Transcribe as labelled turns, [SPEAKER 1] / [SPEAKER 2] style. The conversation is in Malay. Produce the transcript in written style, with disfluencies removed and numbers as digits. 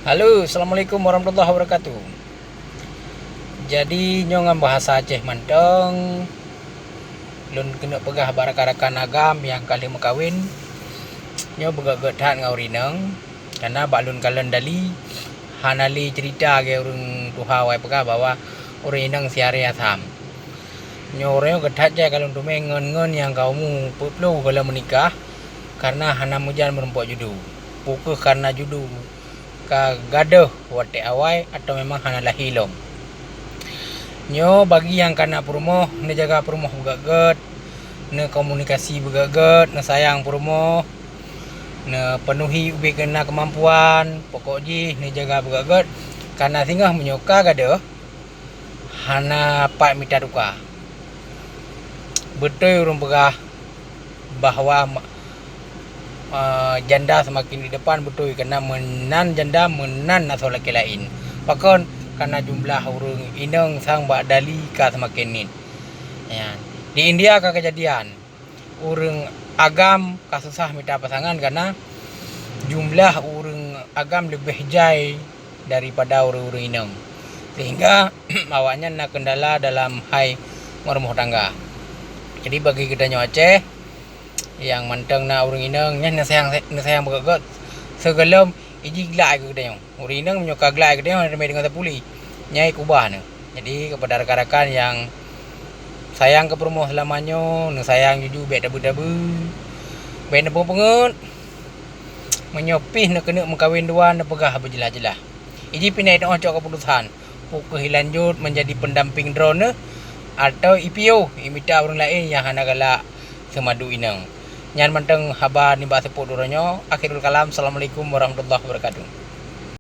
[SPEAKER 1] Halo, assalamualaikum warahmatullahi wabarakatuh. Jadi nyongan bahasa Aceh manteng, lun kena pegah barakarakan agam yang kali makawin. Nyo begagetan ngau rineng, karena baklun kalen dali hanali cerita ke urang tuha wai pegah bahwa urang ineng siare asam. Nyo orangnya getat je kalau tume ngen yang kaumu peplu kalau menikah karena hana mujan merempok judu. Pukul karena judu ka gaduh wate awai atau memang hana lahilom. Nyo bagi yang kana perumoh ne jaga perumoh begaget, ne komunikasi begaget, ne sayang perumoh, ne penuhi ubi kena kemampuan, pokok ji ne jaga begaget karena singgah menyoka gaduh hana pak mita duka. Betul urang pegah bahwa janda semakin di depan betul karena menan janda menan asal laki lain. Pakon karena jumlah urang ineng sang bak dali ka semakin nin. Ya. Di India ka kejadian urang agam ka susah minta pasangan karena jumlah urang agam lebih jai daripada urang ineng. Sehingga awaknya nak kendala dalam hai rumah tangga. Jadi bagi kita nyo Aceh yang manteng na urang ineng nya sayang begaget segelom iji glai ke kita nyo urang ineng menyoka glai ke dia dengan tapuli nyai kubah ne. Jadi kepada rekan-rekan yang sayang ke perumoh selamanya, ne sayang juju bet dabu-dabu bet nepung pengut menyopih ne kena mengkawin dua ne pegah berjelah-jelah iji pinai doh cok keputusan pukul lanjut menjadi pendamping drone atau IPO imita orang lain yang hana galak semadu ineng. Nyan manteng haba nimba sepuk duranyo. Akhirul kalam. Assalamualaikum warahmatullahi wabarakatuh.